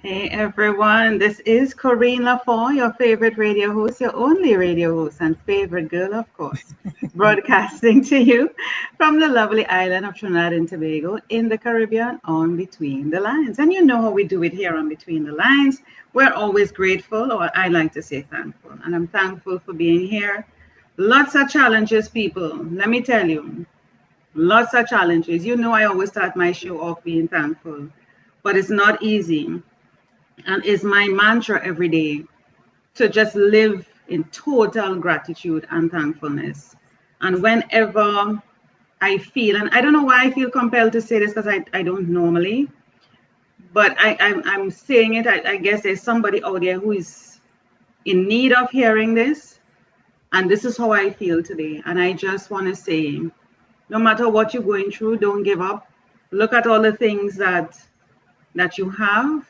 Hey everyone, this is Corine La Font, your favorite radio host, your only radio host, and favorite girl, of course, broadcasting to you from the lovely island of Trinidad and Tobago in the Caribbean on Between the Lines. And you know how we do it here on Between the Lines. We're always grateful, or I like to say thankful, and I'm thankful for being here. Lots of challenges, people. Let me tell you, lots of challenges. You know, I always start my show off being thankful, but it's not easy. And it's my mantra every day to just live in total gratitude and thankfulness. And whenever I feel, and I don't know why I feel compelled to say this because I don't normally, but I'm saying it. I guess there's somebody out there who is in need of hearing this. And this is how I feel today. And I just want to say, no matter what you're going through, don't give up. Look at all the things that you have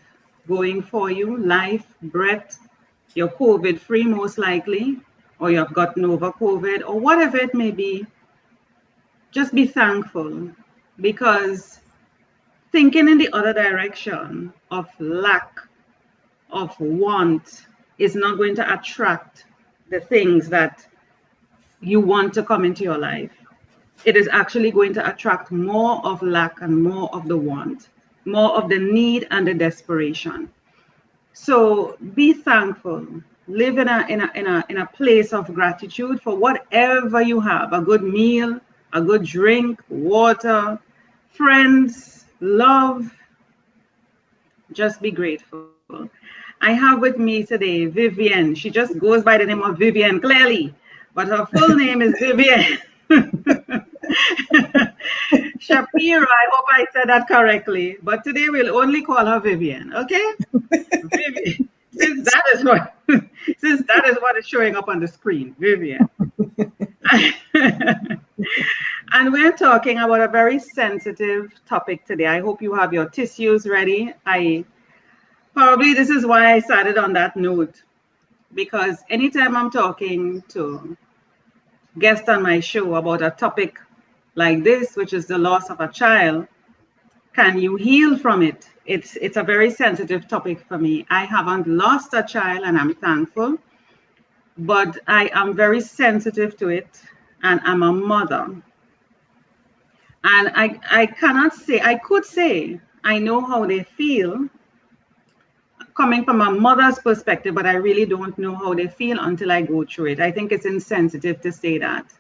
going for you, life, breath, you're COVID free most likely, or you've gotten over COVID, or whatever it may be. Just be thankful, because thinking in the other direction of lack, of want, is not going to attract the things that you want to come into your life. It is actually going to attract more of lack and more of the want, more of the need and the desperation. So be thankful. Live in a place of gratitude for whatever you have: a good meal, a good drink, water, friends, love. Just be grateful. I have with me today Vivien. She just goes by the name of Vivien, clearly, but her full name is Vivien Schapera. I hope I said that correctly, but today we'll only call her Vivien, okay? Vivien. Since that is what is showing up on the screen, Vivien. And we're talking about a very sensitive topic today. I hope you have your tissues ready. This is why I started on that note, because anytime I'm talking to guests on my show about a topic like this, which is the loss of a child, can you heal from it? It's a very sensitive topic for me. I haven't lost a child, and I'm thankful, but I am very sensitive to it, and I'm a mother. And I could say I know how they feel coming from a mother's perspective, but I really don't know how they feel until I go through it. I think it's insensitive to say that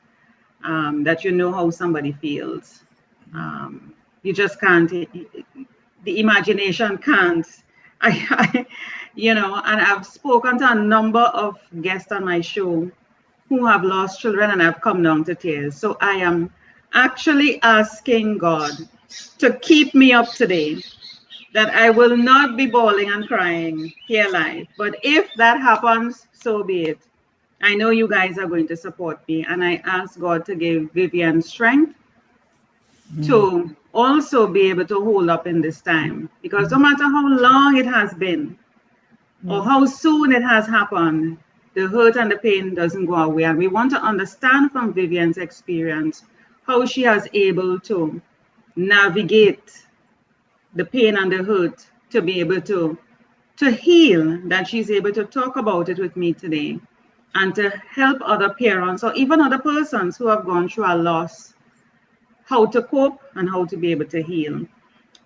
you know how somebody feels. You just can't. The imagination can't. And I've spoken to a number of guests on my show who have lost children, and I've come down to tears. So I am actually asking God to keep me up today, that I will not be bawling and crying here live. But if that happens, so be it. I know you guys are going to support me, and I ask God to give Vivien strength to also be able to hold up in this time. Because no matter how long it has been, or how soon it has happened, the hurt and the pain doesn't go away. And we want to understand from Vivien's experience how she has able to navigate the pain and the hurt to be able to heal, that she's able to talk about it with me today and to help other parents or even other persons who have gone through a loss, how to cope and how to be able to heal.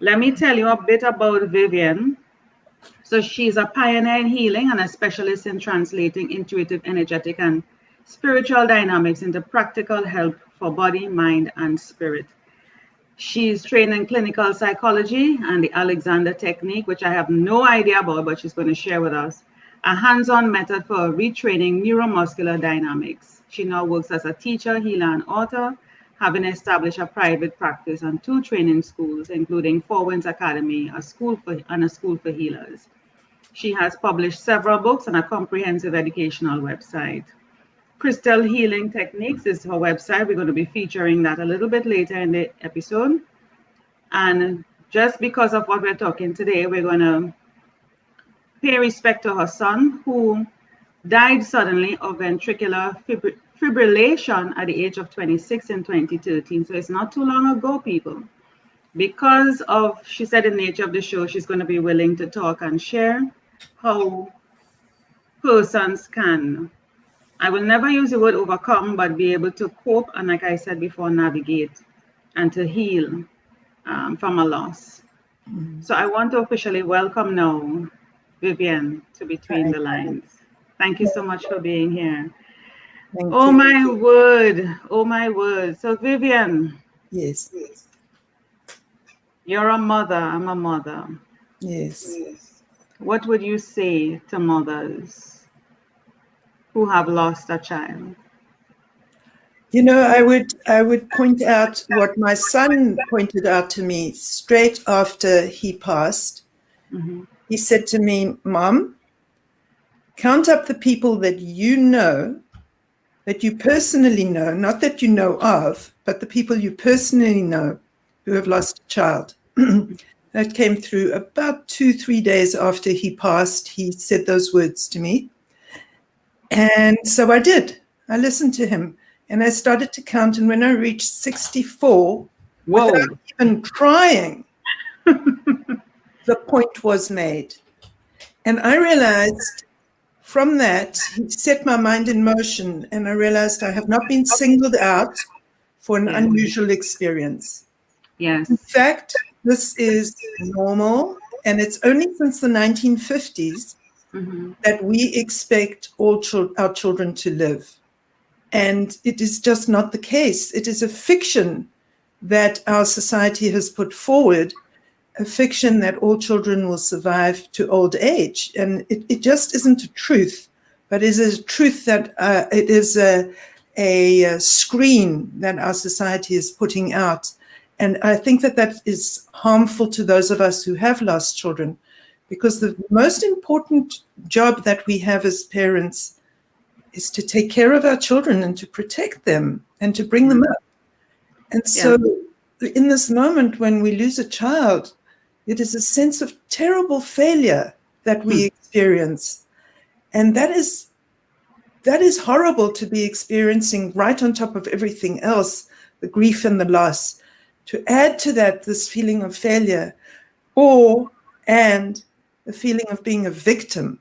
Let me tell you a bit about Vivien. So she's a pioneer in healing and a specialist in translating intuitive, energetic, and spiritual dynamics into practical help for body, mind, and spirit. She's trained in clinical psychology and the Alexander technique, which I have no idea about, but she's going to share with us a hands-on method for retraining neuromuscular dynamics. She now works as a teacher, healer, and author, having established a private practice and 2 training schools, including Four Winds Academy, a school for healers. She has published several books and a comprehensive educational website. Crystal Healing Techniques is her website. We're going to be featuring that a little bit later in the episode. And just because of what we're talking today, we're going to pay respect to her son, who died suddenly of ventricular fibrillation at the age of 26 in 2013. So it's not too long ago, people. Because of, she said, the nature of the show, she's going to be willing to talk and share how persons can, I will never use the word overcome, but be able to cope and, like I said before, navigate and to heal from a loss. So I want to officially welcome now Vivien to Between the Lines. Thank you so much for being here. Oh my word. Oh my word. So Vivien. Yes. You're a mother. I'm a mother. Yes. What would you say to mothers who have lost a child? You know, I would point out what my son pointed out to me straight after he passed. Mm-hmm. He said to me, "Mom, count up the people that you personally know, not that you know of, but the people you personally know who have lost a child." That came through about 2-3 days after he passed. He said those words to me. And so I did. I listened to him and I started to count. And when I reached 64, without even trying, the point was made. And I realized from that, he set my mind in motion. And I realized I have not been singled out for an unusual experience. Yes. In fact, this is normal. And it's only since the 1950s that we expect our children to live. And it is just not the case. It is a fiction that our society has put forward, a fiction that all children will survive to old age. And it just isn't a truth, but it is a truth that it is a screen that our society is putting out. And I think that is harmful to those of us who have lost children, because the most important job that we have as parents is to take care of our children and to protect them and to bring them up. And so in this moment when we lose a child, it is a sense of terrible failure that we experience. And that is horrible to be experiencing right on top of everything else, the grief and the loss. To add to that, this feeling of failure and the feeling of being a victim.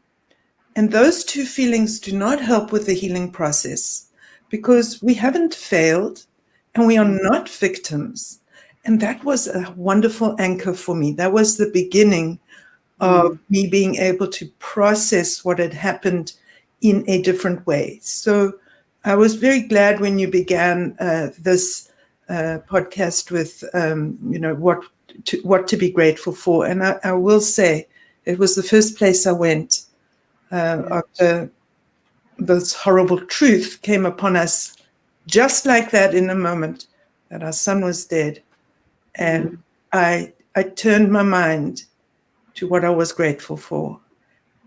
And those two feelings do not help with the healing process, because we haven't failed and we are not victims. And that was a wonderful anchor for me. That was the beginning of me being able to process what had happened in a different way. So I was very glad when you began this podcast with, what to be grateful for. And I will say it was the first place I went after this horrible truth came upon us just like that in a moment. that our son was dead. And I turned my mind to what I was grateful for.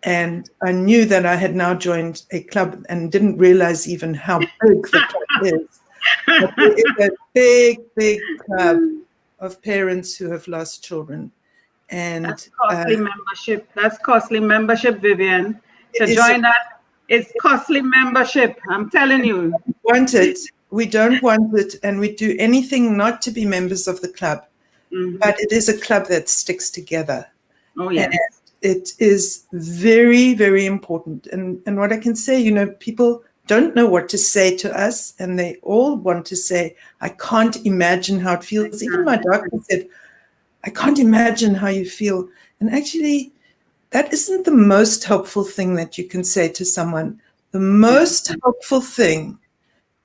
And I knew that I had now joined a club and didn't realize even how big the club is. But it is a big, big club of parents who have lost children. And that's costly membership. That's costly membership, Vivien. To join that, it's costly membership. I'm telling you. We don't want it, and we do anything not to be members of the club. But it is a club that sticks together. Oh, yes. And it is very, very important. And what I can say, you know, people don't know what to say to us, and they all want to say, I can't imagine how it feels. Even my doctor said, I can't imagine how you feel. And actually, that isn't the most helpful thing that you can say to someone. The most helpful thing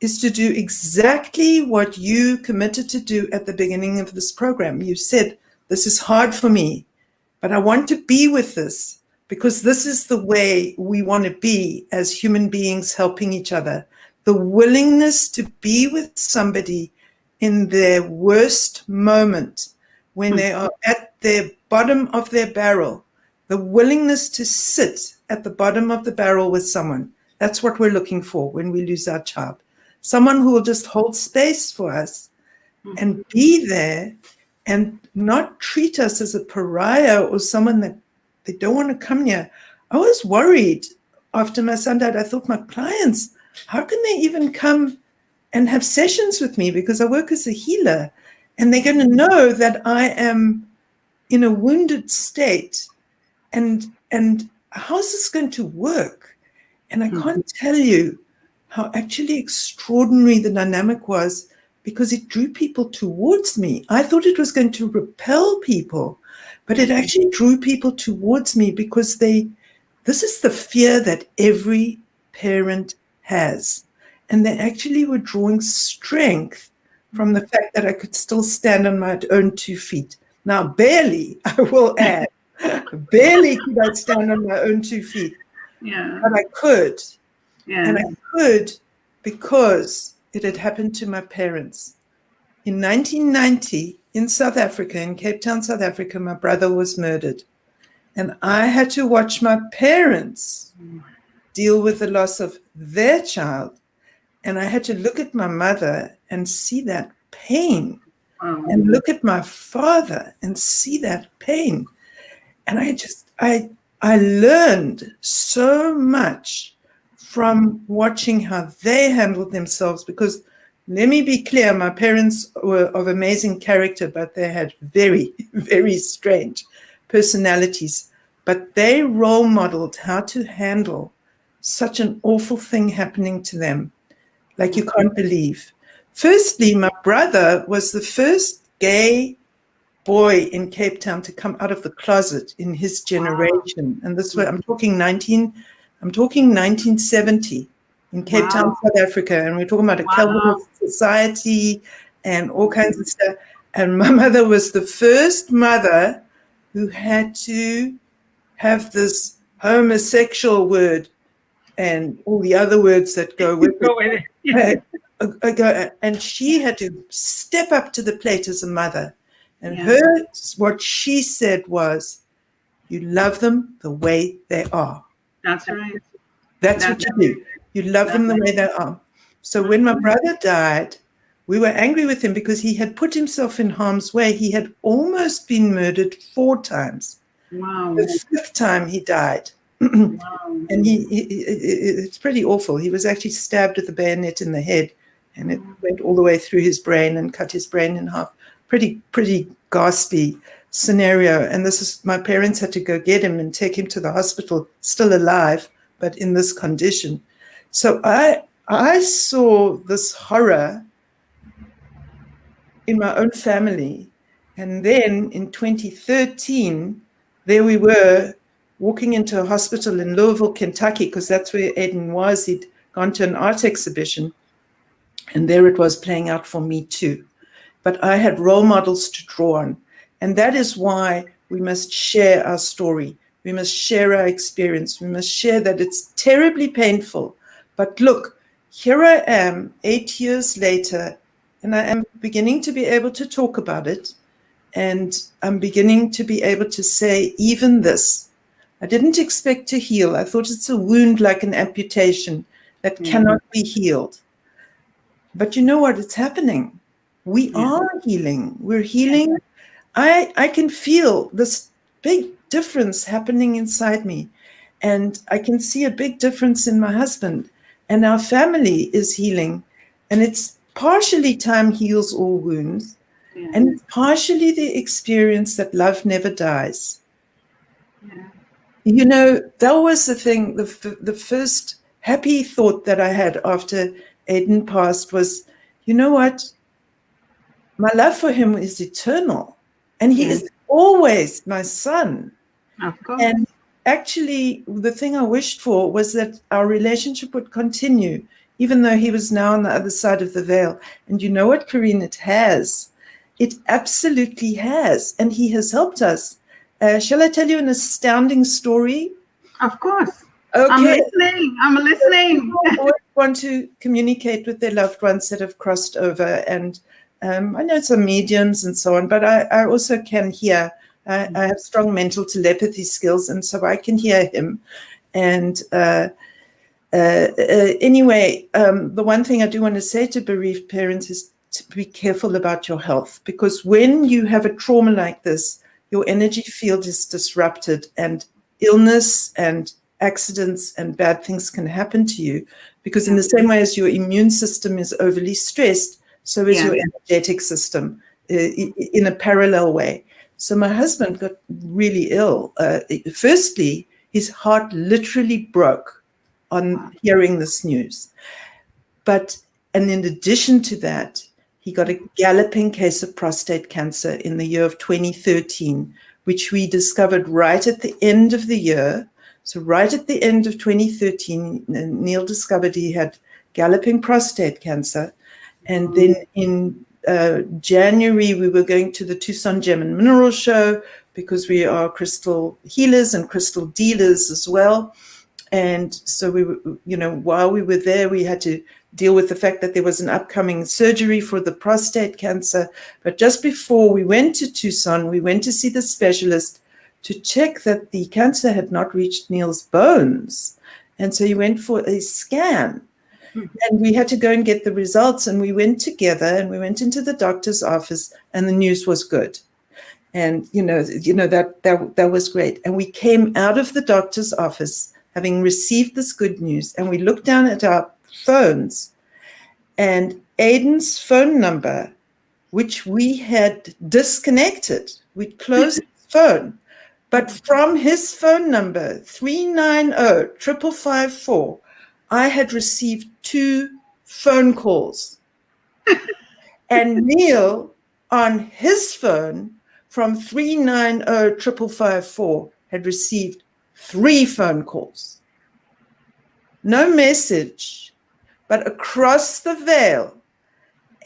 is to do exactly what you committed to do at the beginning of this program. You said, this is hard for me, but I want to be with this because this is the way we want to be as human beings helping each other. The willingness to be with somebody in their worst moment, when they are at the bottom of their barrel, the willingness to sit at the bottom of the barrel with someone. That's what we're looking for when we lose our child. Someone who will just hold space for us and be there and not treat us as a pariah or someone that they don't want to come near. I was worried after my son died. I thought, my clients, how can they even come and have sessions with me? Because I work as a healer, and they're going to know that I am in a wounded state. And how's this going to work? And I can't tell you how actually extraordinary the dynamic was, because it drew people towards me. I thought it was going to repel people, but it actually drew people towards me because this is the fear that every parent has. And they actually were drawing strength from the fact that I could still stand on my own 2 feet. Now, barely, I will add, barely could I stand on my own 2 feet, but I could. And I could because it had happened to my parents. In 1990, in South Africa, in Cape Town, South Africa, my brother was murdered. And I had to watch my parents deal with the loss of their child. And I had to look at my mother and see that pain, and look at my father and see that pain. And I learned so much from watching how they handled themselves, because let me be clear, my parents were of amazing character, but they had very, very strange personalities. But they role modeled how to handle such an awful thing happening to them, like you can't believe. Firstly, my brother was the first gay boy in Cape Town to come out of the closet in his generation. And this way, I'm talking 1970 in Cape Town, South Africa. And we're talking about a Calvinist society and all kinds of stuff. And my mother was the first mother who had to have this homosexual word and all the other words that go with it. And she had to step up to the plate as a mother. And what she said was, you love them the way they are. That's right. That's what you do. You love them the way they are. So when my brother died, we were angry with him because he had put himself in harm's way. He had almost been murdered 4 times. Wow. The 5th time he died. And it's pretty awful. He was actually stabbed with a bayonet in the head, and it went all the way through his brain and cut his brain in half. Pretty ghastly scenario. And my parents had to go get him and take him to the hospital, still alive, but in this condition. So I saw this horror in my own family. And then in 2013, there we were walking into a hospital in Louisville, Kentucky, because that's where Aiden was. He'd gone to an art exhibition, and there it was playing out for me too. But I had role models to draw on. And that is why we must share our story. We must share our experience. We must share that it's terribly painful. But look, here I am 8 years later, And I am beginning to be able to talk about it. And I'm beginning to be able to say even this. I didn't expect to heal. I thought it's a wound like an amputation that cannot be healed. But you know what? It's happening. We are healing. We're healing. I can feel this big difference happening inside me. And I can see a big difference in my husband. And our family is healing. And it's partially time heals all wounds. And it's partially the experience that love never dies. You know, that was the thing, the first happy thought that I had after Aiden passed was, you know what? My love for him is eternal. And he is always my son. Of course. And actually, the thing I wished for was that our relationship would continue, even though he was now on the other side of the veil. And you know what, Corine? It has. It absolutely has. And he has helped us. Shall I tell you an astounding story? Of course. Okay. I'm listening. People always want to communicate with their loved ones that have crossed over. And I know some mediums and so on, but I also can hear. I have strong mental telepathy skills, and so I can hear him. And anyway, the one thing I do want to say to bereaved parents is to be careful about your health, because when you have a trauma like this, your energy field is disrupted, and illness and accidents and bad things can happen to you, because in the same way as your immune system is overly stressed, so is your energetic system in a parallel way. So my husband got really ill. Firstly, his heart literally broke on hearing this news. And in addition to that, he got a galloping case of prostate cancer in the year of 2013, which we discovered right at the end of the year. So right at the end of 2013, Neil discovered he had galloping prostate cancer. And then in January, we were going to the Tucson Gem and Mineral Show, because we are crystal healers and crystal dealers as well. And so we were, you know, while we were there, we had to deal with the fact that there was an upcoming surgery for the prostate cancer. But just before we went to Tucson, we went to see the specialist to check that the cancer had not reached Neil's bones. And so he went for a scan. And we had to go and get the results, and we went together, and we went into the doctor's office, and the news was good. And you know that was great. And we came out of the doctor's office having received this good news, and we looked down at our phones, and Aiden's phone number, which we had disconnected, we'd closed his phone, but from his phone number 390-5554, I had received 2 phone calls. And Neil, on his phone, from 390-5554, had received 3 phone calls. No message, but across the veil,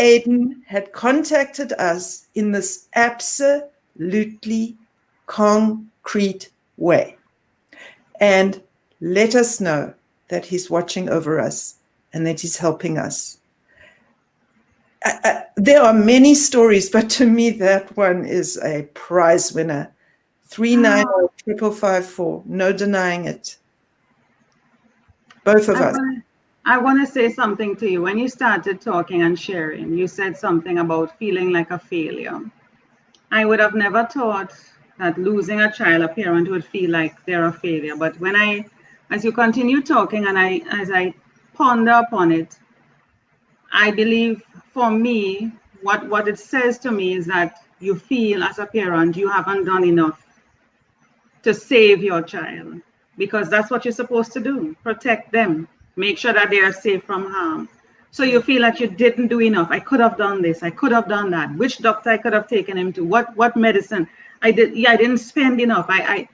Aiden had contacted us in this absolutely concrete way and let us know that he's watching over us and that he's helping us. There are many stories, but to me, that one is a prize winner. 390-5554, no denying it. Both of us. I want to say something to you. When you started talking and sharing, you said something about feeling like a failure. I would have never thought that losing a child, a parent, would feel like they're a failure. But as you continue talking and as I ponder upon it, I believe for me, what it says to me is that you feel as a parent you haven't done enough to save your child, because that's what you're supposed to do, protect them, make sure that they are safe from harm. So you feel like you didn't do enough. I could have done this, I could have done that. Which doctor I could have taken him to, what medicine I didn't spend enough. I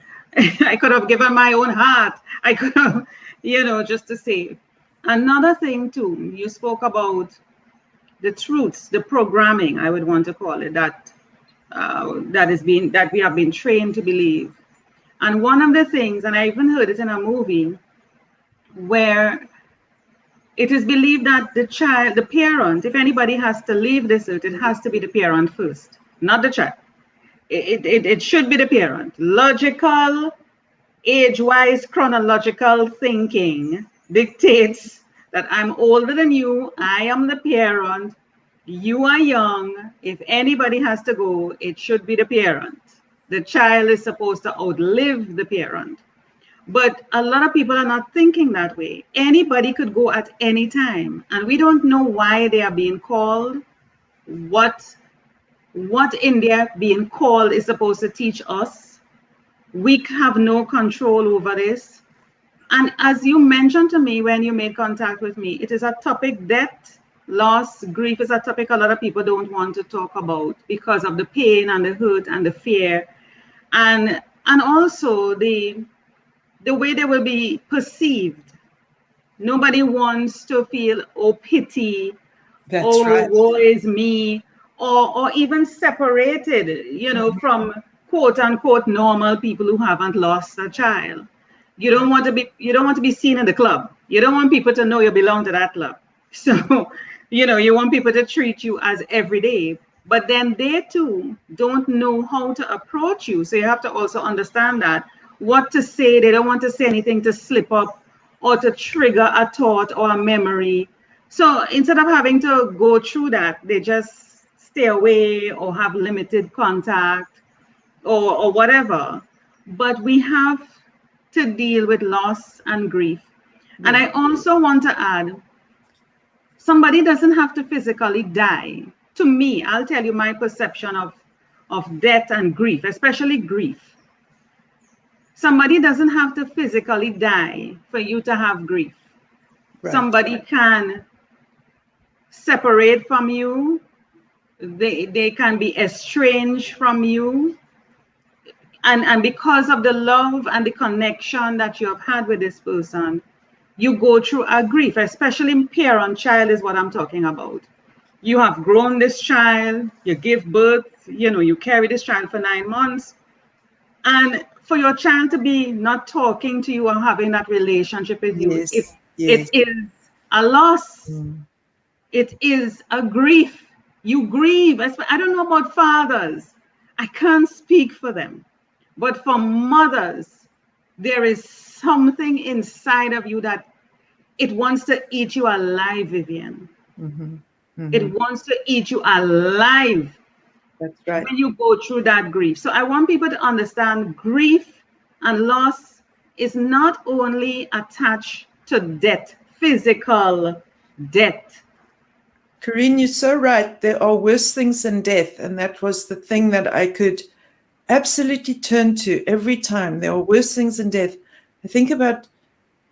could have given my own heart. I could have, just to save. Another thing too, you spoke about the truths, the programming, I would want to call it, that we have been trained to believe. And one of the things, and I even heard it in a movie, where it is believed that the parent, if anybody has to leave this earth, it has to be the parent first, not the child. It should be the parent. Logical, age-wise, chronological thinking dictates that I'm older than you, I am the parent, you are young. If anybody has to go, it should be the parent. The child is supposed to outlive the parent. But a lot of people are not thinking that way. Anybody could go at any time, and we don't know why they are being called. What India being called is supposed to teach us. We have no control over this. And as you mentioned to me when you made contact with me, it is a topic, death, loss, grief is a topic a lot of people don't want to talk about because of the pain and the hurt and the fear, and also the way they will be perceived. Nobody wants to feel, oh, pity, That's oh, right. woe is me, or even separated, from quote unquote normal people who haven't lost a child. You don't want to be seen in the club. You don't want people to know you belong to that club. So, you want people to treat you as everyday. But then they too don't know how to approach you. So you have to also understand that what to say. They don't want to say anything to slip up or to trigger a thought or a memory. So instead of having to go through that, they just stay away or have limited contact or whatever. But we have to deal with loss and grief. Yeah. And I also want to add, somebody doesn't have to physically die. To me, I'll tell you my perception of death and grief, especially grief. Somebody doesn't have to physically die for you to have grief. Right. Somebody can separate from you. They can be estranged from you. And because of the love and the connection that you have had with this person, you go through a grief, especially parent-child is what I'm talking about. You have grown this child, you give birth, you carry this child for 9 months. And for your child to be not talking to you or having that relationship with you, it is a loss. It is a grief. You grieve. I don't know about fathers. I can't speak for them. But for mothers, there is something inside of you that it wants to eat you alive, Vivien. It wants to eat you alive. That's right. When you go through that grief. So I want people to understand grief and loss is not only attached to death, physical death. Corine, you're so right. There are worse things than death. And that was the thing that I could absolutely turn to every time. There are worse things than death. I think about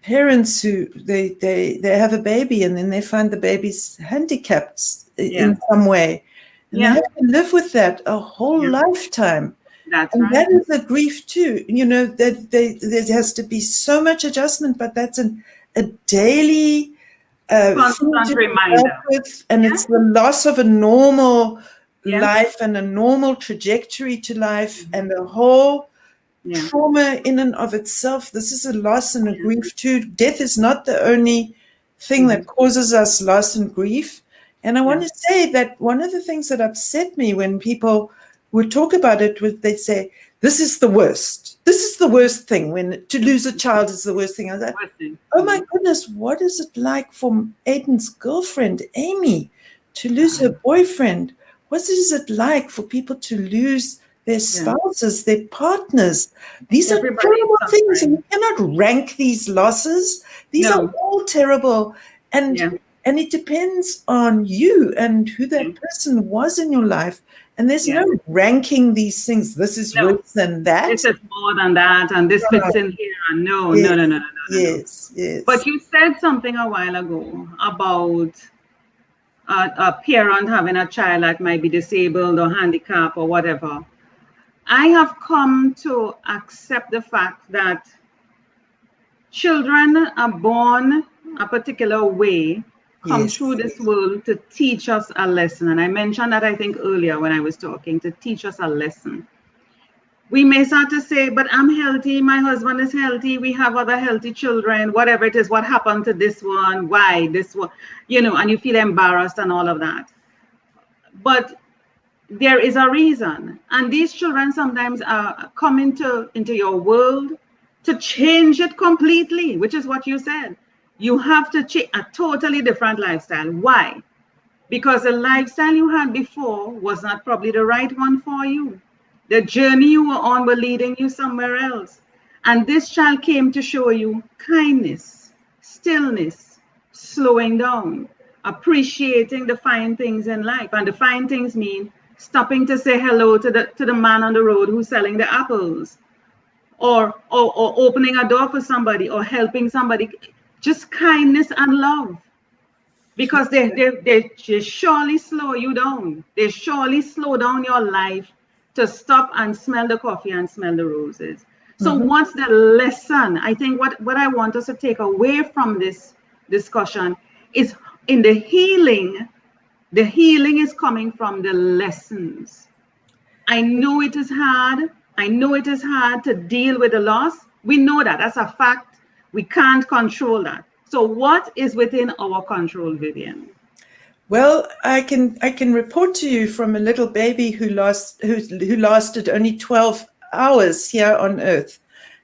parents who they have a baby and then they find the baby's handicapped in some way. And they have to live with that a whole lifetime. That's and right. That is a grief too. That there has to be so much adjustment, but that's a daily constant reminder. And it's the loss of a normal life and a normal trajectory to life and the whole trauma in and of itself. This is a loss and a grief too. Death is not the only thing that causes us loss and grief. And I want to say that one of the things that upset me when people would talk about it was they say, this is the worst. This is the worst thing. When to lose a child is the worst thing. I was like, oh my goodness, what is it like for Aiden's girlfriend, Amy, to lose her boyfriend? What is it like for people to lose their spouses, their partners? These are terrible things, and you cannot rank these losses. These are all terrible. And it depends on you and who that person was in your life. And there's no ranking these things. This is worse than that. This is more than that, and this fits in here. And no. Yes. But you said something a while ago about a parent having a child that might be disabled or handicapped or whatever. I have come to accept the fact that children are born a particular way, come through this world to teach us a lesson. And I mentioned that, I think, earlier when I was talking, to teach us a lesson. we may start to say, but I'm healthy, my husband is healthy, we have other healthy children, whatever it is, what happened to this one, why this one, and you feel embarrassed and all of that. But there is a reason. And these children sometimes come into your world to change it completely, which is what you said. You have to change a totally different lifestyle. Why? Because the lifestyle you had before was not probably the right one for you. The journey you were on were leading you somewhere else. And this child came to show you kindness, stillness, slowing down, appreciating the fine things in life. And the fine things mean stopping to say hello to the man on the road who's selling the apples, or opening a door for somebody, or helping somebody. Just kindness and love. Because they surely slow you down. They surely slow down your life to stop and smell the coffee and smell the roses. So what's the lesson? I think what I want us to take away from this discussion is, in the healing is coming from the lessons. I know it is hard. I know it is hard to deal with the loss. We know that. That's a fact. We can't control that. So what is within our control, Vivien? Well, I can report to you from a little baby who lasted only 12 hours here on Earth,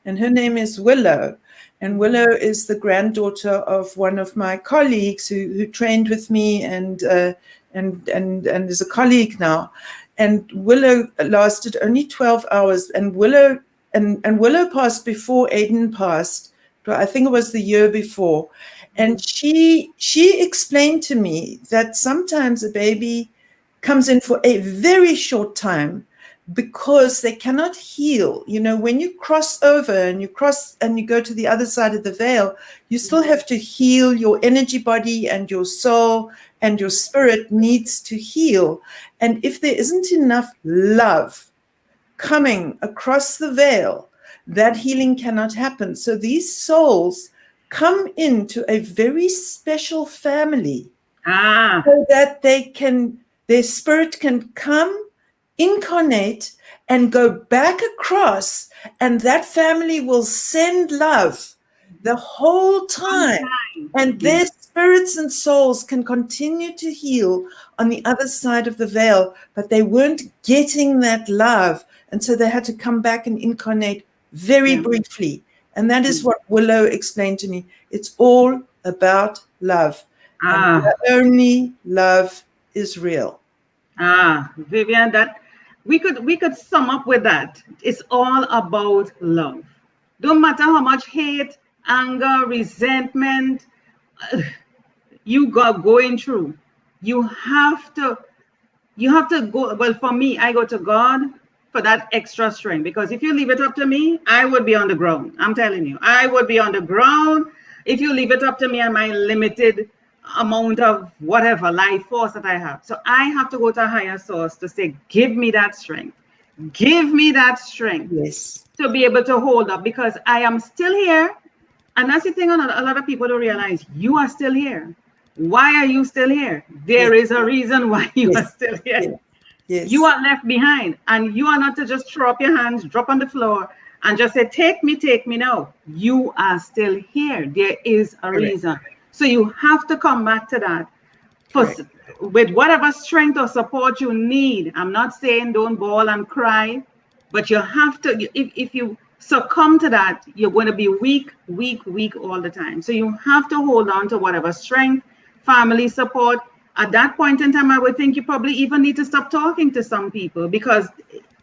and her name is Willow. And Willow is the granddaughter of one of my colleagues who trained with me and is a colleague now. And Willow lasted only 12 hours, and Willow passed before Aiden passed. I think it was the year before. And she explained to me that sometimes a baby comes in for a very short time because they cannot heal. When you cross over and you go to the other side of the veil, you still have to heal. Your energy body and your soul and your spirit needs to heal. And if there isn't enough love coming across the veil, that healing cannot happen. So these souls come into a very special family so that their spirit can come, incarnate, and go back across, and that family will send love the whole time. And their spirits and souls can continue to heal on the other side of the veil, but they weren't getting that love. And so they had to come back and incarnate very briefly. And that is what Willow explained to me. It's all about love. And only love is real. Vivien, that we could sum up with that. It's all about love. Don't matter how much hate, anger, resentment you got going through. You have to go. Well, for me, I go to God for that extra strength, because if you leave it up to me, I would be on the ground. I'm telling you, I would be on the ground if you leave it up to me and my limited amount of whatever life force that I have. So I have to go to a higher source to say, give me that strength. Give me that strength. Yes. To be able to hold up, because I am still here. And that's the thing a lot of people don't realize. You are still here. Why are you still here? There is a reason why you are still here. Yes. You are left behind, and you are not to just throw up your hands, drop on the floor, and just say, take me now. You are still here. There is a reason. So you have to come back to that with whatever strength or support you need. I'm not saying don't bawl and cry, but you have to, if you succumb to that, you're going to be weak all the time. So you have to hold on to whatever strength, family support. At that point in time, I would think you probably even need to stop talking to some people, because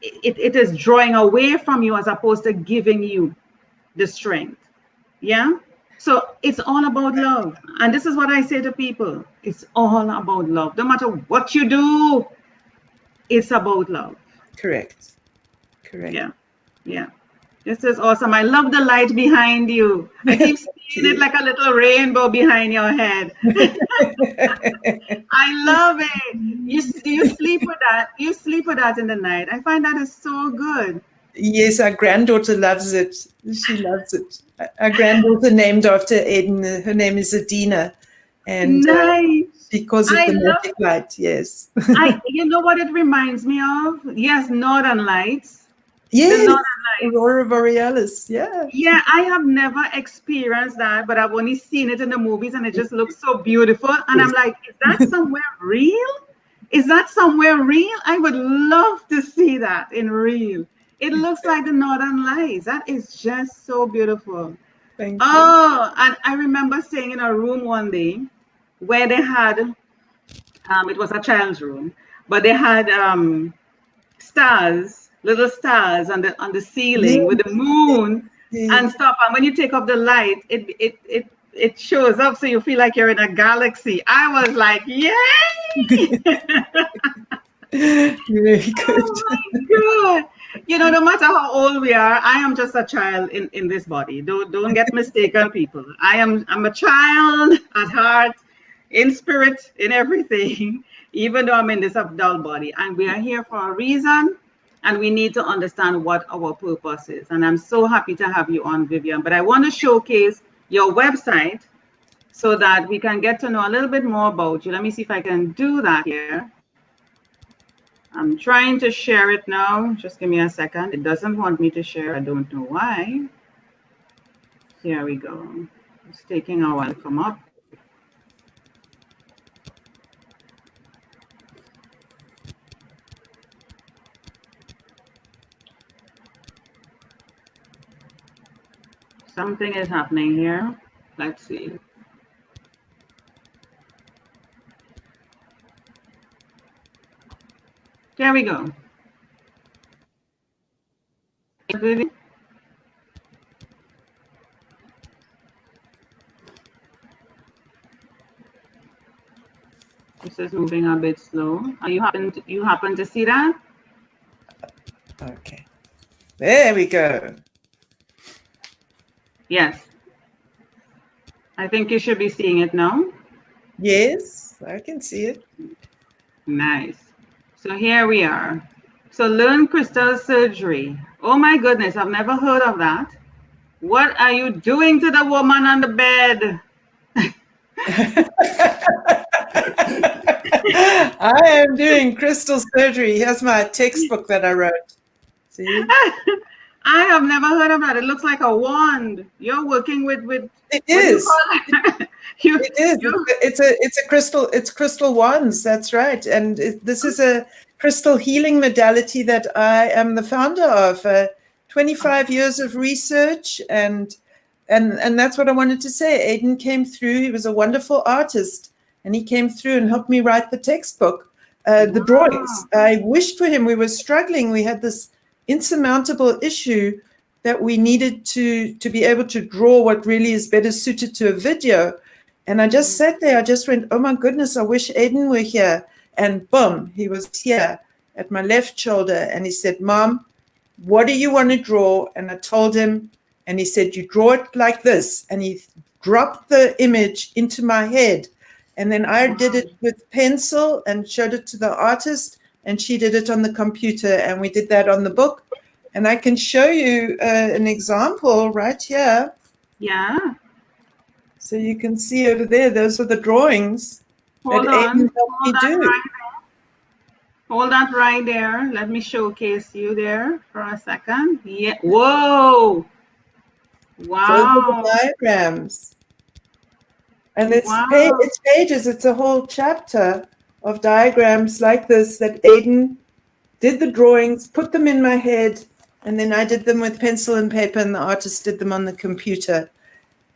it is drawing away from you as opposed to giving you the strength. Yeah. So it's all about love. And this is what I say to people. It's all about love. No matter what you do, it's about love. Correct. Yeah. This is awesome. I love the light behind you. I keep seeing it like a little rainbow behind your head. I love it. You sleep with that. You sleep with that in the night. I find that is so good. Yes, our granddaughter loves it. She loves it. Our granddaughter named after Aiden. Her name is Adina. And nice. Because of the magic light, yes. You know what it reminds me of? Yes, Northern Lights. The Yes, northern lights. Aurora Borealis. Yeah. Yeah, I have never experienced that, but I've only seen it in the movies and it just looks so beautiful. And I'm Yes. like, is that somewhere real? Is that somewhere real? I would love to see that in real. It looks like the Northern Lights. That is just so beautiful. Thank you. Oh, and I remember staying in a room one day where they had, it was a child's room, but they had stars, little stars on the ceiling with the Yes, moon and yes. stuff. And when you take off the light, it shows up, so you feel like you're in a galaxy. I was like, yay! Very good. Oh my God. No matter how old we are, I am just a child in this body. Don't get mistaken, people. I'm a child at heart, in spirit, in everything, even though I'm in this adult body. And we are here for a reason, and we need to understand what our purpose is. And I'm so happy to have you on, Vivien. But I want to showcase your website so that we can get to know a little bit more about you. Let me see if I can do that here. I'm trying to share it now. Just give me a second. It doesn't want me to share. I don't know why. Here we go. It's taking a while to come up. Something is happening here. Let's see. There we go. This is moving a bit slow. You happen to see that? Okay. There we go. Yes. I think you should be seeing it now. Yes, I can see it. Nice. So here we are. So learn crystal surgery. Oh my goodness, I've never heard of that. What are you doing to the woman on the bed? I am doing crystal surgery. Here's my textbook that I wrote. See? I have never heard of that. It looks like a wand. You're working with It what do you is. call it? It is. It's a crystal. It's crystal wands. That's right. And this is a crystal healing modality that I am the founder of. 25 years of research, and that's what I wanted to say. Aiden came through. He was a wonderful artist, and he came through and helped me write the textbook, the drawings. I wished for him. We were struggling. We had this insurmountable issue that we needed to be able to draw what really is better suited to a video. And I just sat there. I just went, oh my goodness, I wish Aiden were here. And boom, he was here at my left shoulder. And he said, Mom, what do you want to draw? And I told him, and he said, you draw it like this. And he dropped the image into my head. And then I did it with pencil and showed it to the artist, and she did it on the computer. And we did that on the book. And I can show you an example right here. Yeah. So you can see over there, those are the drawings Hold that on. Aiden helped me do. Hold that right there. Let me showcase you there for a second. Yeah. Whoa. Wow. Those are the diagrams. And it's pages. It's a whole chapter of diagrams like this that Aiden did the drawings, put them in my head, and then I did them with pencil and paper, and the artist did them on the computer.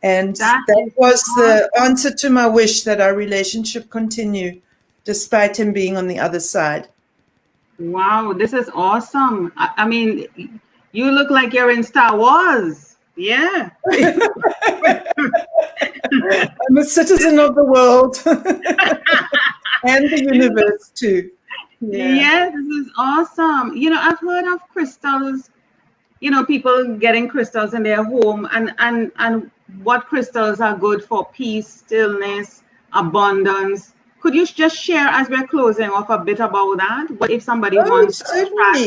And that was the answer to my wish that our relationship continue, despite him being on the other side. Wow, this is awesome. I mean, you look like you're in Star Wars. Yeah. I'm a citizen of the world and the universe too. Yeah, this is awesome. I've heard of crystals, people getting crystals in their home and what crystals are good for peace, stillness, abundance. Could you just share as we're closing off a bit about that? What if somebody wants to attract,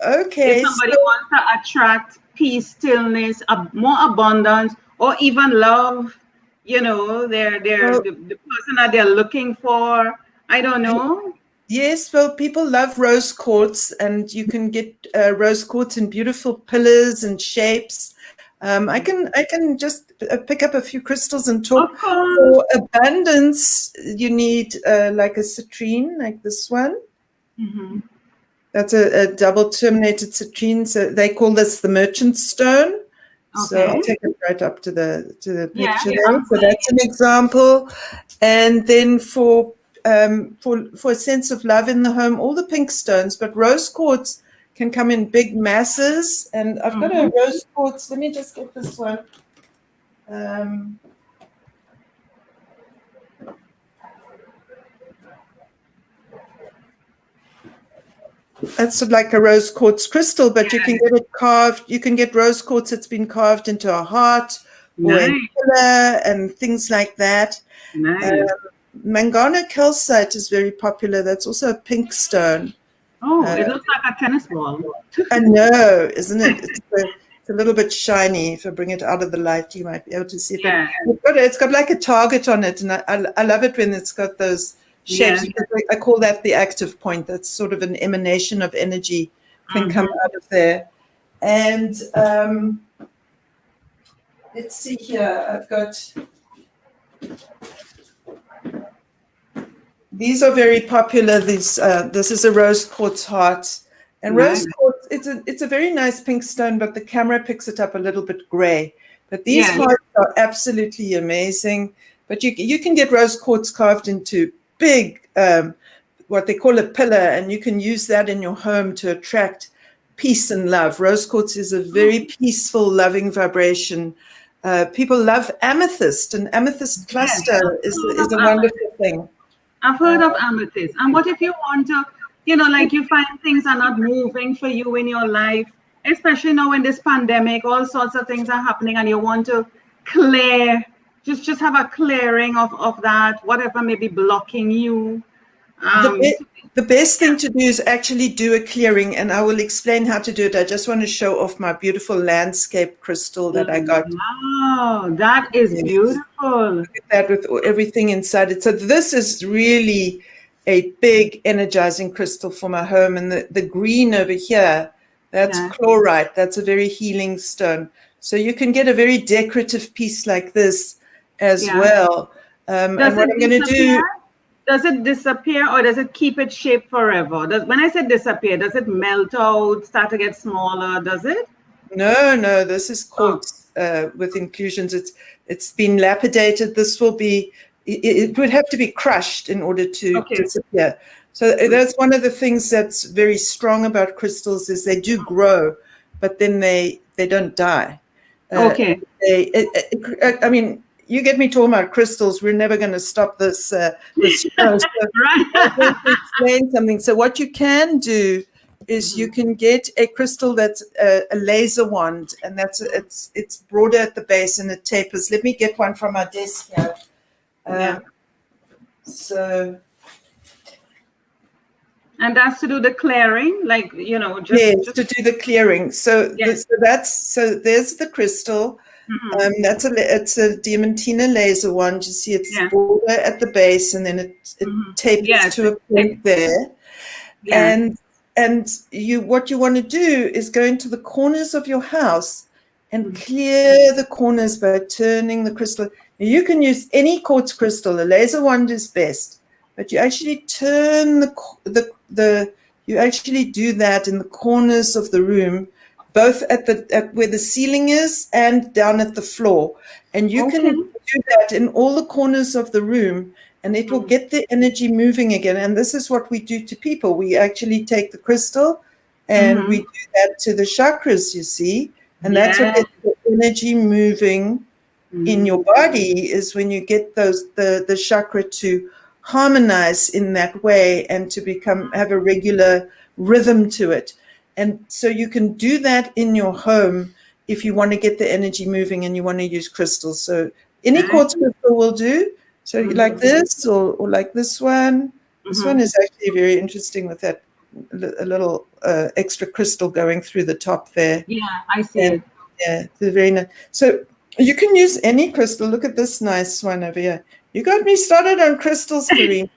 if somebody wants to attract peace, stillness, more abundance, or even love, the person that they're looking for? I don't know. Yes, well, people love rose quartz, and you can get rose quartz in beautiful pillars and shapes. I can just pick up a few crystals and talk. Of course. For abundance, you need like a citrine, like this one. Mm-hmm. That's a double terminated citrine. So they call this the merchant stone. So Okay. I'll take it right up to the Yeah, picture yeah, there. I'm So seeing that's an example. And then for a sense of love in the home, all the pink stones, but rose quartz can come in big masses. And I've got a Mm-hmm. rose quartz. Let me just get this one. That's like a rose quartz crystal, but you can get it carved. You can get rose quartz that's been carved into a heart or a Nice, pillar and things like that. nice. Mangano calcite is very popular. That's also a pink stone. Oh, Uh, it looks like a tennis ball. I know, isn't it? It's a little bit shiny. If I bring it out of the light, you might be able to see it. But Yeah, it's got like a target on it, and I love it when it's got those shapes. yeah. Because I call that the active point. That's sort of an emanation of energy can come Mm-hmm. out of there. And let's see here. I've got. These are very popular. This is a rose quartz heart, and Nice. rose quartz. It's a very nice pink stone, but the camera picks it up a little bit grey. But these Yeah. hearts are absolutely amazing. But you can get rose quartz carved into big, what they call a pillar, and you can use that in your home to attract peace and love. Rose quartz is a very peaceful, loving vibration. People love amethyst, and amethyst Yes. cluster is a wonderful thing. I've heard of amethyst. And what if you want to, like you find things are not moving for you in your life, especially now in this pandemic, all sorts of things are happening, and you want to clear, just have a clearing of that, whatever may be blocking you. The, Um, be- the best thing to do is actually do a clearing, and I will explain how to do it. I just want to show off my beautiful landscape crystal that I got. wow, that is Yes. beautiful. That with everything inside it. So this is really a big energizing crystal for my home. And the green over here, that's Yeah. chlorite. That's a very healing stone. So you can get a very decorative piece like this as Yeah. well. Does And what it I'm going to disappear? do, Does it disappear or does it keep its shape forever? When I say disappear, does it melt out, start to get smaller? Does it? no, this is Oh, quartz with inclusions. It's been lapidated. This will be, it would have to be crushed in order to okay. disappear. So that's one of the things that's very strong about crystals is they do grow, but then they don't die. Okay. I mean, you get me talking about crystals. We're never going to stop this show. So I'm going Right. to explain something. So what you can do is you can get a crystal that's a laser wand, and it's broader at the base and it tapers. Let me get one from my desk here. Yeah. So And that's to do the clearing, like, yes, just to do the clearing. So yeah. there's the crystal. Mhm. It's a diamantina laser wand. You see, it's Yeah. broader at the base, and then it Mhm. tapers Yes. to a point there. Yeah. And what you want to do is go into the corners of your house and clear the corners by turning the crystal. Now, you can use any quartz crystal. A laser wand is best, but you actually turn you actually do that in the corners of the room, both at where the ceiling is and down at the floor. And you can Okay. do that in all the corners of the room, and it will get the energy moving again. And this is what we do to people. We actually take the crystal and we Mhm. do that to the chakras, you see. And that's what Yes. gets the energy moving in your body, is when you get the chakra to harmonize in that way and to have a regular rhythm to it. And so you can do that in your home if you want to get the energy moving and you want to use crystals. So any Nice. quartz crystal will do. So like this or like this one. This one is actually very interesting with that a little extra crystal going through the top there. Yeah, I see And it. yeah, they're very nice. So you can use any crystal. Look at this nice one over here. You got me started on crystals, Corine.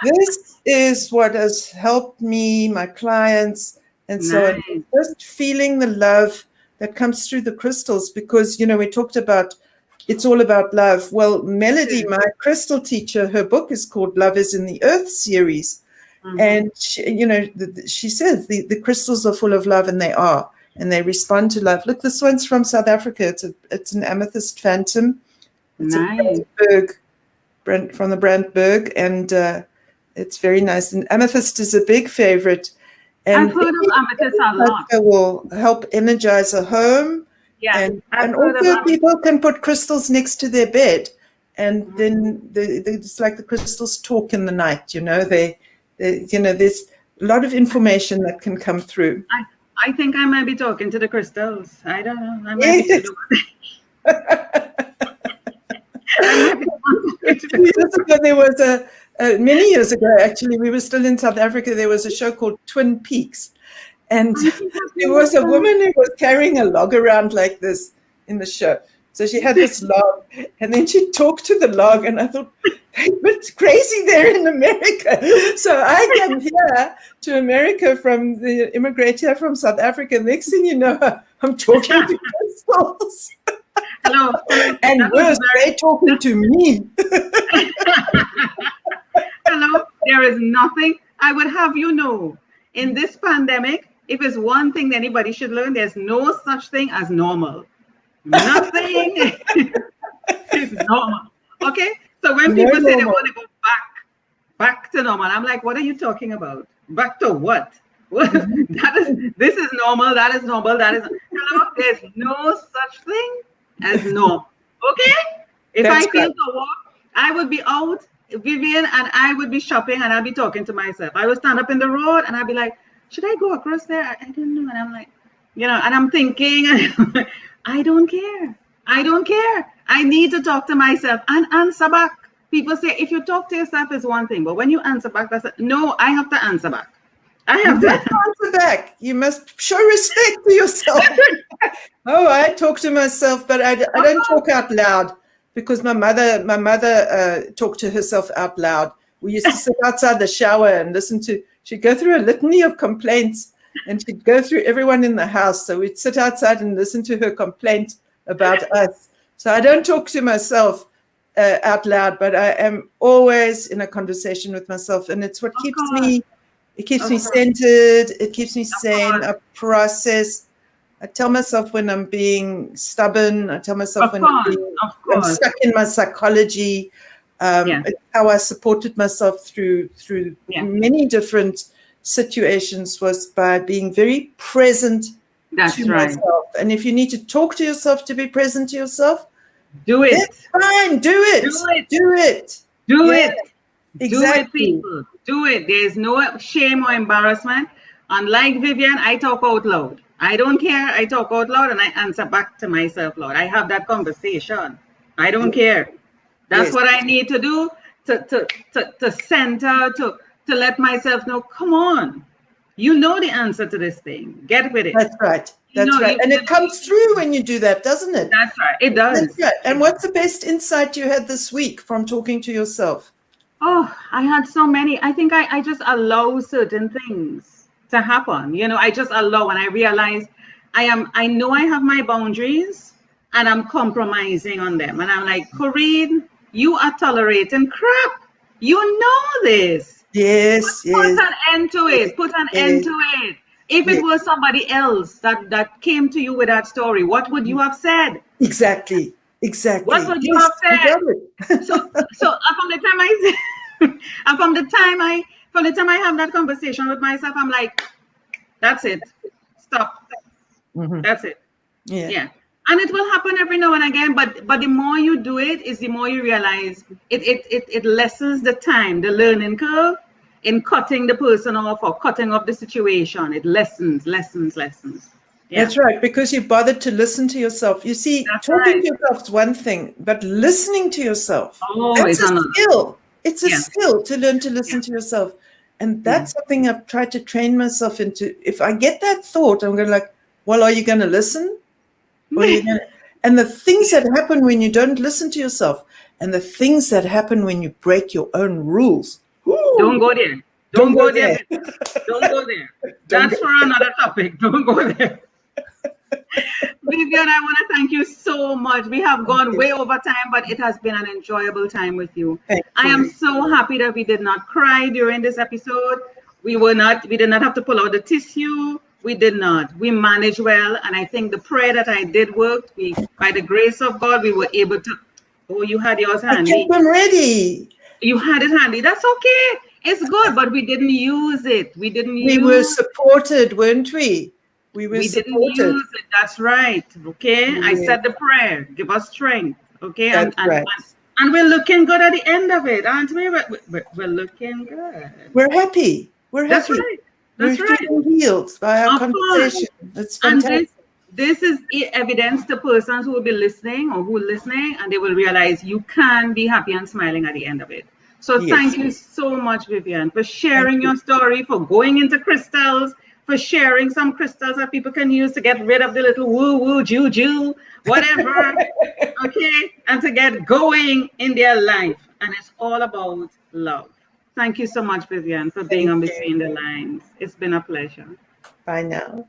This is what has helped me, my clients, and so on. Nice. Just feeling the love that comes through the crystals, because, we talked about it's all about love. Well, Melody, my crystal teacher, her book is called Love is in the Earth series. Mm-hmm. And, she says the crystals are full of love, and they are. And they respond to love. Look, this one's from South Africa. It's an amethyst phantom. It's Nice. from the Brandberg, and it's very nice. And amethyst is a big favorite. And I've heard of amethyst a lot. It will help energize a home. Yeah, And also people can put crystals next to their bed, and then it's like the crystals talk in the night. They there's a lot of information that can come through. I think I might be talking to the crystals. I don't know. I might be There was many years ago, actually, we were still in South Africa. There was a show called Twin Peaks, and there was a woman who was carrying a log around like this in the show. So she had this log, and then she talked to the log, and I thought, it's crazy there in America. So I come here to America immigrate here from South Africa. Next thing you know, I'm talking to crystals. Hello. And worse, they're talking to me. Hello. There is nothing. I would have you know, in this pandemic, if it's one thing that anybody should learn, there's no such thing as normal. Nothing is normal. Okay? So when people say they want to go back to normal, I'm like, what are you talking about? Back to what? This is normal, that is normal, that is hello, there's no such thing as normal. Okay? If I feel to walk, I would be out, Vivien, and I would be shopping, and I'd be talking to myself. I would stand up in the road and I'd be like, should I go across there? I don't know. And I'm like, and I'm thinking, I don't care. I need to talk to myself and answer back. People say, if you talk to yourself is one thing, but when you answer back, no, I have to answer back. I have to answer back. You must show respect to yourself. I talk to myself, but I don't talk out loud, because my mother talked to herself out loud. We used to sit outside the shower and she'd go through a litany of complaints, and she'd go through everyone in the house. So we'd sit outside and listen to her complaint about us. So I don't talk to myself out loud, but I am always in a conversation with myself, and it's what keeps me. It keeps me centered. It keeps me sane. I process. I tell myself when I'm being stubborn. I tell myself when I'm stuck in my psychology. It's how I supported myself through many different situations was by being very present to myself. And if you need to talk to yourself to be present to yourself, do it. It's fine. Do it. Exactly. Do it, people. Do it. There's no shame or embarrassment. Unlike Vivien, I talk out loud. I don't care. I talk out loud and I answer back to myself loud. I have that conversation. I don't care. That's what I need to do to center, to let myself know, come on. You know the answer to this thing. Get with it. That's right. That's right. And it comes through when you do that, doesn't it? That's right. It does. That's right. And what's the best insight you had this week from talking to yourself? Oh, I had so many. I think I just allow certain things to happen. I just allow, and I realize I know I have my boundaries and I'm compromising on them. And I'm like, Corine, you are tolerating crap. You know this. Yes. Put an end to it. Put an end to it. If it was somebody else that came to you with that story, what would you have said? Exactly. What would you have said? So from the time I and from the time I have that conversation with myself, I'm like, that's it. Stop. Mm-hmm. That's it. Yeah. And it will happen every now and again, but the more you do it, is the more you realize it lessens the time, the learning curve in cutting the person off or cutting off the situation. It lessens. Yeah. That's right, because you bothered to listen to yourself. You see, talking to yourself is one thing, but listening to yourself, that's a skill. It's a skill to learn to listen to yourself. And that's something I've tried to train myself into. If I get that thought, I'm going to like, well, are you going to listen? And the things that happen when you don't listen to yourself, and the things that happen when you break your own rules. Don't go there. Don't go there. Don't go there. That's for another topic. Don't go there. Vivien, I want to thank you so much. We have gone way over time, but it has been an enjoyable time with you. I am so happy that we did not cry during this episode. We did not have to pull out the tissue. We did not. We managed well. And I think the prayer that I did worked. By the grace of God, we were able to. Oh, you had yours handy. I kept them ready. You had it handy. That's okay. It's good, but we didn't use it. We were supported, weren't we? We didn't use it. That's right. Okay. I said the prayer. Give us strength. Okay. That's right. And we're looking good at the end of it, aren't we? We're looking good. We're happy. We're happy. That's right. That's we're right. feeling healed by our conversation. That's fantastic. And this is evidence to persons who will be listening or who are listening, and they will realize you can be happy and smiling at the end of it. So thank you so much, Vivien, for sharing your story, for going into crystals, for sharing some crystals that people can use to get rid of the little woo-woo, juju, whatever, okay, and to get going in their life. And it's all about love. Thank you so much, Vivien, for being on Between the Lines. It's been a pleasure. Bye now.